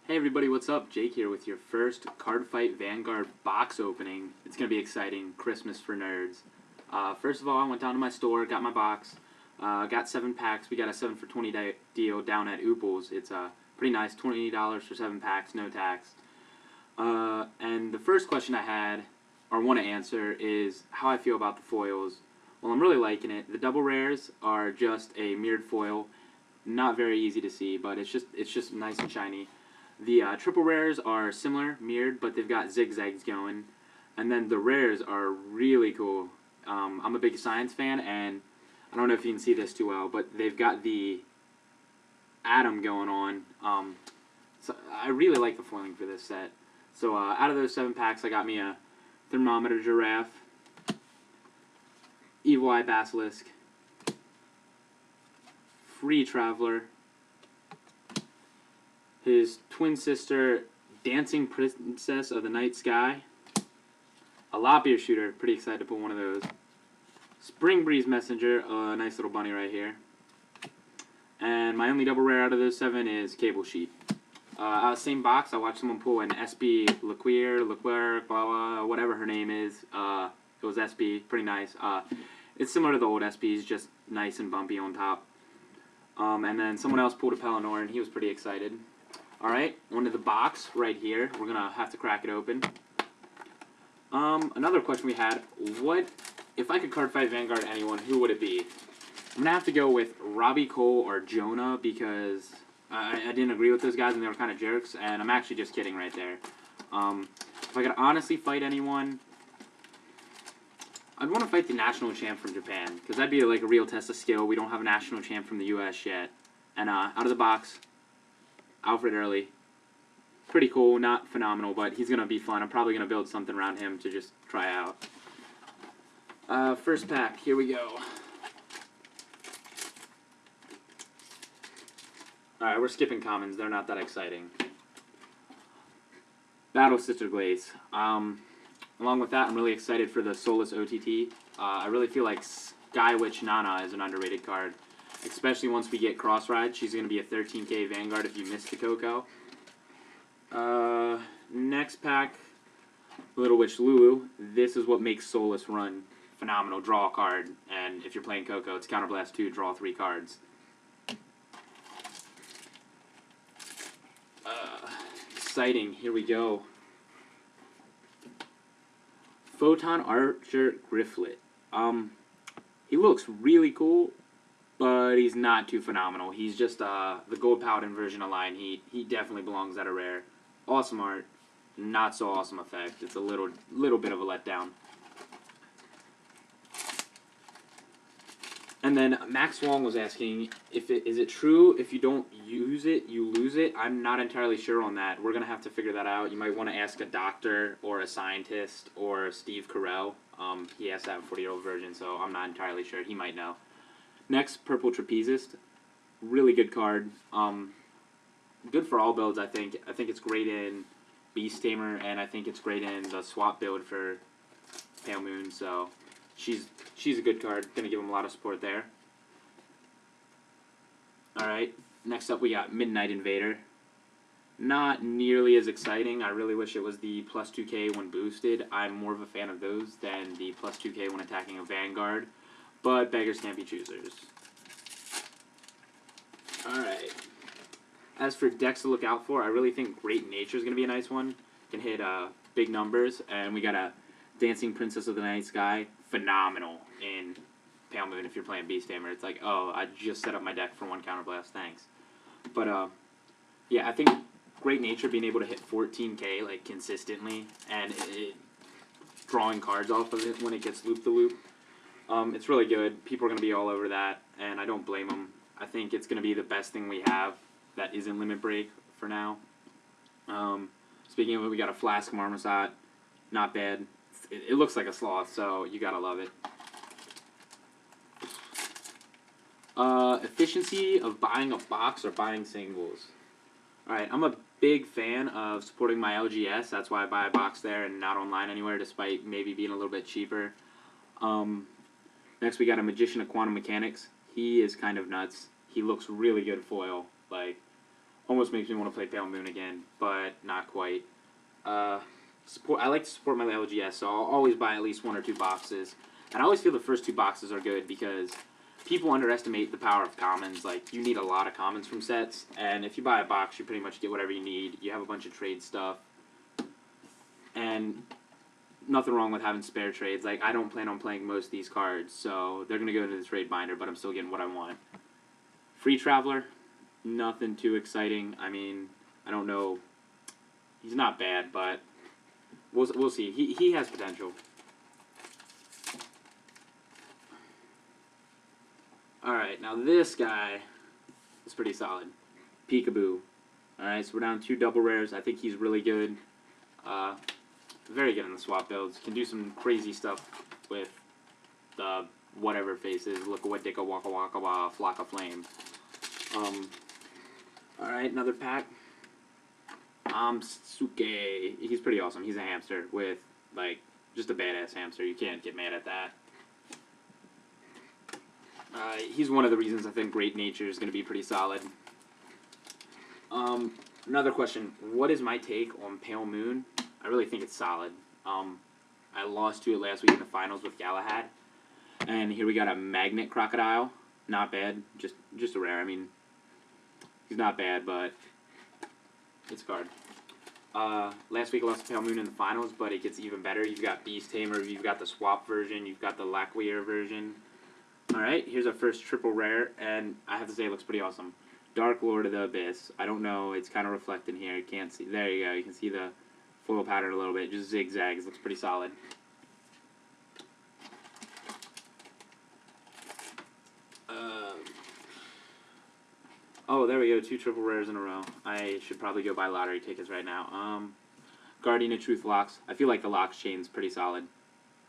Hey everybody, what's up? Jake here with your first Cardfight Vanguard box opening. It's going to be exciting, Christmas for nerds. First of all, I went down to my store, got my box, got 7 packs. We got a 7 for 20 deal down at Ooples. It's pretty nice, $20 for 7 packs, no tax. And the first question I had, or want to answer, is how I feel about the foils. Well, I'm really liking it. The double rares are just a mirrored foil, not very easy to see, but it's just nice and shiny. The triple rares are similar, mirrored, but they've got zigzags going. And then the rares are really cool. I'm a big science fan, and I don't know if you can see this too well, but they've got the atom going on. So I really like the foiling for this set. So out of those 7 packs, I got me a thermometer giraffe, evil eye basilisk, free traveler, his twin sister, Dancing Princess of the Night Sky, a Lop-Ear Shooter, pretty excited to pull one of those, Spring Breeze Messenger, a nice little bunny right here, and my only double rare out of those 7 is Cable Sheet. Out of the same box, I watched someone pull an SB Leclerc, blah, blah, whatever her name is. It was SB, pretty nice. It's similar to the old SBs, just nice and bumpy on top. And then someone else pulled a Pelennor, and he was pretty excited. Alright, onto the box right here. We're going to have to crack it open. Another question we had, what, if I could card fight Vanguard anyone, who would it be? I'm going to have to go with Robbie Cole or Jonah because I didn't agree with those guys and they were kind of jerks, and I'm actually just kidding right there. If I could honestly fight anyone, I'd want to fight the national champ from Japan because that'd be like a real test of skill. We don't have a national champ from the US yet. And out of the box, Alfred Early. Pretty cool, not phenomenal, but he's going to be fun. I'm probably going to build something around him to just try out. First pack, here we go. Alright, we're skipping commons. They're not that exciting. Battle Sister Glaze. Along with that, I'm really excited for the Soulless OTT. I really feel like Sky Witch Nana is an underrated card. Especially once we get Cross Ride. She's going to be a 13k Vanguard if you missed the Coco. Next pack, Little Witch Lulu. This is what makes Soulless run phenomenal. Draw a card, and if you're playing Coco, it's Counterblast 2, draw 3 cards. Exciting, here we go. Photon Archer Grifflet. He looks really cool, but he's not too phenomenal. He's just the Gold Paladin version of Lion Heat. He definitely belongs at a rare. Awesome art, not so awesome effect. It's a little bit of a letdown. And then Max Wong was asking, is it true if you don't use it, you lose it? I'm not entirely sure on that. We're going to have to figure that out. You might want to ask a doctor or a scientist or Steve Carell. He has to have a 40-year-old version, so I'm not entirely sure. He might know. Next, Purple Trapezist. Really good card. Good for all builds, I think. I think it's great in Beast Tamer, and I think it's great in the swap build for Pale Moon, so she's a good card. Gonna give him a lot of support there. Alright, next up we got Midnight Invader. Not nearly as exciting. I really wish it was the plus 2k when boosted. I'm more of a fan of those than the plus 2k when attacking a Vanguard. But beggars can't be choosers. Alright. As for decks to look out for, I really think Great Nature is going to be a nice one. Can hit big numbers. And we got a Dancing Princess of the Night Sky. Phenomenal in Pale Moon if you're playing Beast Tamer. It's like, oh, I just set up my deck for 1 Counterblast, thanks. But, yeah, I think Great Nature being able to hit 14k, like, consistently, and drawing cards off of it when it gets loop-the-loop, it's really good. People are going to be all over that, and I don't blame them. I think it's going to be the best thing we have that isn't Limit Break for now. Speaking of it, we got a Flask Marmoset. Not bad. It looks like a sloth, so you gotta love it. Efficiency of buying a box or buying singles. Alright, I'm a big fan of supporting my LGS. That's why I buy a box there and not online anywhere, despite maybe being a little bit cheaper. Next, we got a Magician of Quantum Mechanics. He is kind of nuts. He looks really good foil. Like, Almost makes me want to play Pale Moon again, but not quite. I like to support my LGS, so I'll always buy at least 1 or 2 boxes. And I always feel the first 2 boxes are good because people underestimate the power of commons. Like, you need a lot of commons from sets, and if you buy a box, you pretty much get whatever you need. You have a bunch of trade stuff, and nothing wrong with having spare trades. Like, I don't plan on playing most of these cards, so they're going to go into the trade binder, but I'm still getting what I want. Free Traveler, nothing too exciting. I mean, I don't know. He's not bad, but we'll see. He has potential. Alright, now this guy is pretty solid. Peekaboo. Alright, so we're down 2 double rares. I think he's really good. Very good in the swap builds. Can do some crazy stuff with the whatever faces. Look what dicka waka waka wa flock of flame. Alright, another pack. Suke. He's pretty awesome. He's a hamster with, like, just a badass hamster. You can't get mad at that. He's one of the reasons I think Great Nature is going to be pretty solid. Another question. What is my take on Pale Moon? I really think it's solid. I lost to it last week in the finals with Galahad. And here we got a Magnet Crocodile. Not bad. Just a rare. I mean, he's not bad, but it's a card. Last week I lost to Pale Moon in the finals, but it gets even better. You've got Beast Tamer, you've got the swap version, you've got the Lackweir version. Alright, here's our first triple rare, and I have to say it looks pretty awesome. Dark Lord of the Abyss. I don't know, it's kind of reflecting here. You can't see. There you go, you can see the foil pattern a little bit. Just zigzags. Looks pretty solid. Oh, there we go. 2 triple rares in a row. I should probably go buy lottery tickets right now. Guardian of Truth Locks. I feel like the Locks chain's pretty solid.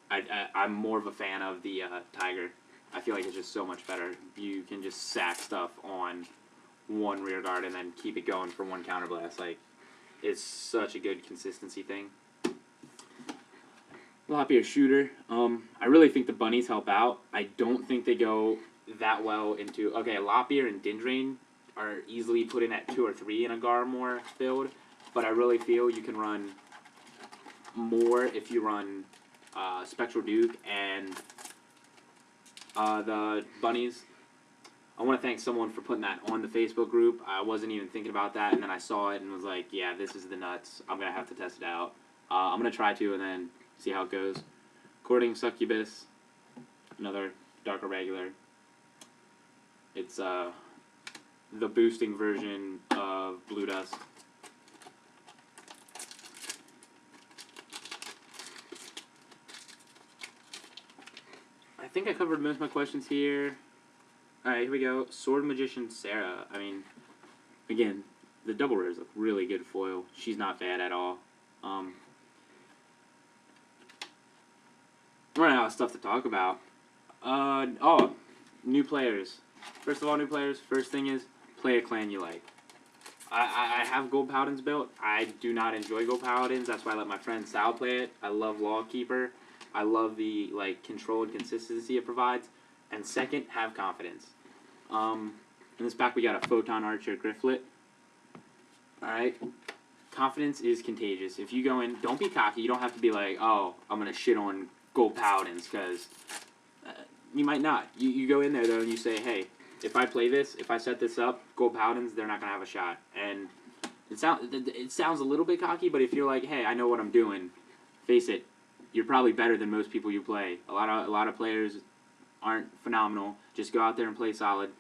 I'm more of a fan of the Tiger. I feel like it's just so much better. You can just sack stuff on 1 rear guard and then keep it going for 1 counterblast. Like, it's such a good consistency thing. Lop-Ear Shooter. I really think the bunnies help out. I don't think they go that well into... Okay, Lop-Ear and Dindrain are easily put in at 2 or 3 in a Garmore build, but I really feel you can run more if you run Spectral Duke and the bunnies. I want to thank someone for putting that on the Facebook group. I wasn't even thinking about that, and then I saw it and was like, yeah, this is the nuts. I'm going to have to test it out. I'm going to try to and then see how it goes. Courting Succubus. Another Dark Irregular. It's the boosting version of Blue Dust. I think I covered most of my questions here. Alright, here we go. Sword Magician Sarah. I mean, again, the double rares look really good foil. She's not bad at all. I'm running out of stuff to talk about. Oh, new players. First of all, new players. First thing is, play a clan you like. I have Gold Paladins built. I do not enjoy Gold Paladins. That's why I let my friend Sal play it. I love Lawkeeper. I love the control and consistency it provides. And second, have confidence. In this pack, we got a Photon Archer Grifflet. Alright. Confidence is contagious. If you go in, don't be cocky. You don't have to be like, oh, I'm going to shit on Gold Paladins, because you might not. You go in there, though, and you say, hey, if I play this, if I set this up, Gold Paladins, they're not going to have a shot. And it sounds a little bit cocky, but if you're like, hey, I know what I'm doing, face it, you're probably better than most people you play. A lot of players aren't phenomenal. Just go out there and play solid.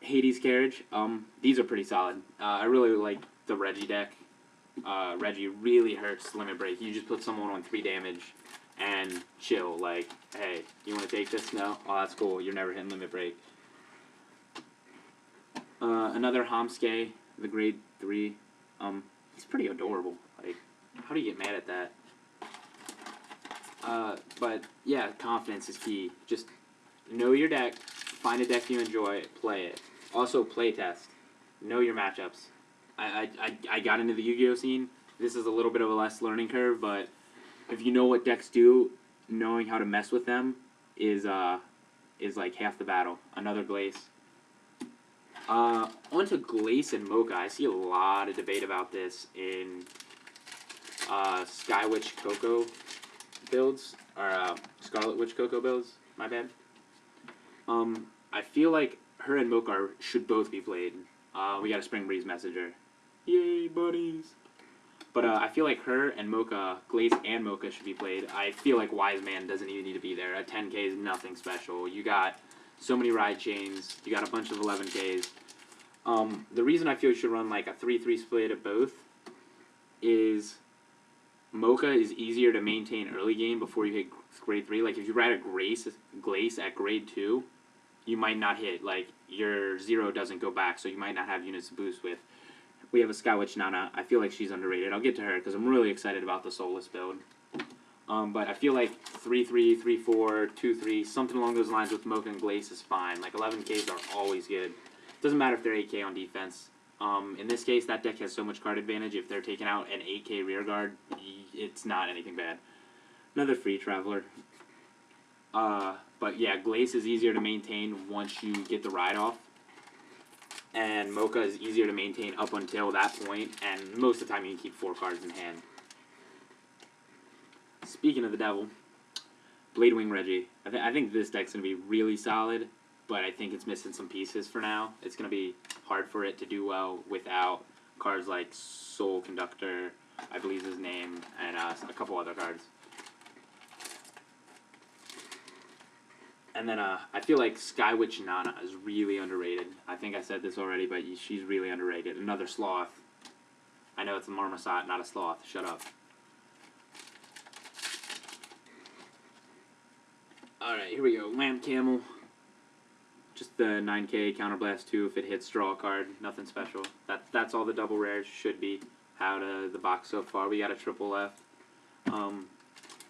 Hades Carriage. These are pretty solid. I really like the Reggie deck. Reggie really hurts Limit Break. You just put someone on 3 damage and chill. Like, hey, you want to take this? No? Oh, that's cool. You're never hitting Limit Break. Another Homske, the grade 3. He's pretty adorable. Like, how do you get mad at that? But yeah, confidence is key. Just know your deck, find a deck you enjoy, play it. Also, play test. Know your matchups. I got into the Yu-Gi-Oh scene. This is a little bit of a less learning curve, but if you know what decks do, knowing how to mess with them is like half the battle. Another Glace. On to Glace and Mocha. I see a lot of debate about this in Sky Witch Cocoa builds, or Scarlet Witch Cocoa builds, my bad. I feel like her and Mocha should both be played. We got a Spring Breeze Messenger. Yay, buddies! But I feel like her and Mocha, Glace and Mocha should be played. I feel like Wise Man doesn't even need to be there. A 10k is nothing special. You got so many ride chains. You got a bunch of 11ks. The reason I feel you should run like a 3-3 split of both is Mocha is easier to maintain early game before you hit grade 3. Like if you ride a Glace at grade 2, you might not hit. Like your 0 doesn't go back, so you might not have units to boost with. We have a Skywitch Nana. I feel like she's underrated. I'll get to her because I'm really excited about the Soulless build. But I feel like 3-3, 3-4, 2-3, something along those lines with Mocha and Glace is fine. Like 11Ks are always good. Doesn't matter if they're 8K on defense. In this case, that deck has so much card advantage. If they're taking out an 8K rear guard, it's not anything bad. Another free traveler. But yeah, Glace is easier to maintain once you get the ride off. And Mocha is easier to maintain up until that point, and most of the time you can keep 4 cards in hand. Speaking of the devil, Bladewing Reggie. I think this deck's going to be really solid, but I think it's missing some pieces for now. It's going to be hard for it to do well without cards like Soul Conductor, I believe is his name, and a couple other cards. And then I feel like Sky Witch Nana is really underrated. I think I said this already, but she's really underrated. Another sloth. I know it's a marmoset, not a sloth. Shut up. Alright, here we go. Lamp Camel. Just the 9k Counterblast 2 if it hits draw a card. Nothing special. That's all the double rares should be out of the box so far. We got a triple left.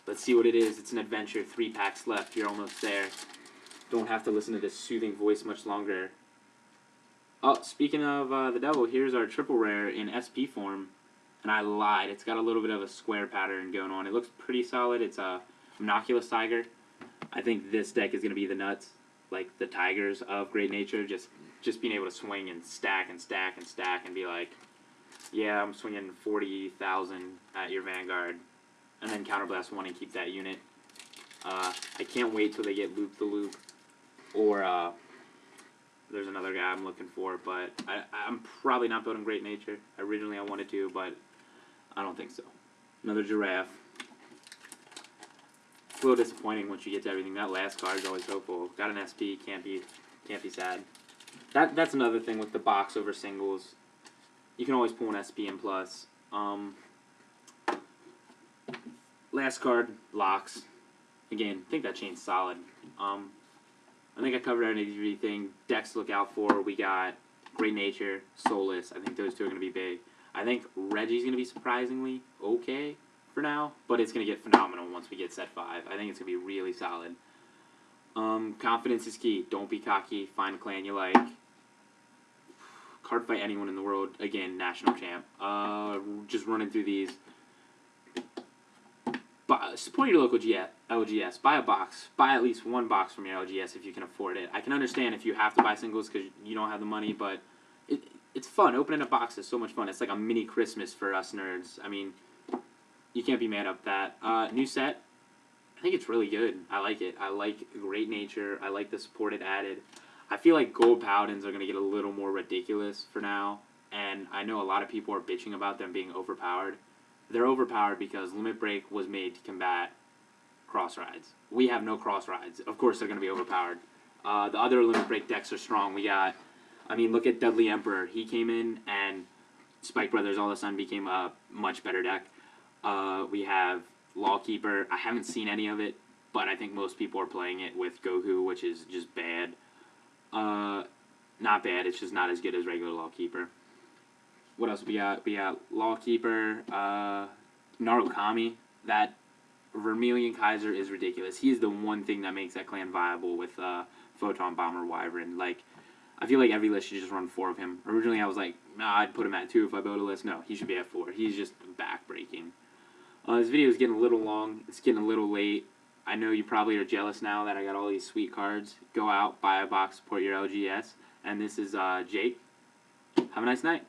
Let's see what it is. It's an adventure. 3 packs left. You're almost there. Don't have to listen to this soothing voice much longer. Oh, speaking of the devil, here's our triple rare in SP form. And I lied. It's got a little bit of a square pattern going on. It looks pretty solid. It's a Monoculous Tiger. I think this deck is going to be the nuts. Like the Tigers of Great Nature. Just being able to swing and stack and stack and stack and be like, yeah, I'm swinging 40,000 at your Vanguard. And then Counterblast 1 and keep that unit. I can't wait till they get Loop the Loop. Or, there's another guy I'm looking for, but I'm probably not building Great Nature. Originally I wanted to, but I don't think so. Another Giraffe. It's a little disappointing once you get to everything. That last card is always hopeful. Got an SP, can't be sad. That's another thing with the box over singles. You can always pull an SP in plus. Last card, Locks. Again, I think that chain's solid. I think I covered everything. Decks to look out for. We got Great Nature, Soulless. I think those two are going to be big. I think Reggie's going to be surprisingly okay for now, but it's going to get phenomenal once we get set 5. I think it's going to be really solid. Confidence is key. Don't be cocky. Find a clan you like. Card fight anyone in the world. Again, national champ. Just running through these. Support your local LGS. Buy a box. Buy at least 1 box from your LGS if you can afford it. I can understand if you have to buy singles because you don't have the money, but it's fun. Opening a box is so much fun. It's like a mini Christmas for us nerds. I mean, you can't be mad at that. New set. I think it's really good. I like it. I like Great Nature. I like the support it added. I feel like Gold Paladins are going to get a little more ridiculous for now, and I know a lot of people are bitching about them being overpowered. They're overpowered because Limit Break was made to combat cross rides. We have no cross rides. Of course they're going to be overpowered. The other Limit Break decks are strong. We got, I mean, look at Deadly Emperor. He came in and Spike Brothers all of a sudden became a much better deck. We have Lawkeeper. I haven't seen any of it, but I think most people are playing it with Goku, which is just bad. Not bad, it's just not as good as regular Lawkeeper. What else we got? We got Lawkeeper, Narukami. That Vermilion Kaiser is ridiculous. He is the one thing that makes that clan viable with Photon Bomber Wyvern. Like, I feel like every list should just run 4 of him. Originally I was like, nah, I'd put him at 2 if I build a list. No, he should be at 4. He's just backbreaking. This video is getting a little long. It's getting a little late. I know you probably are jealous now that I got all these sweet cards. Go out, buy a box, support your LGS. And this is Jake. Have a nice night.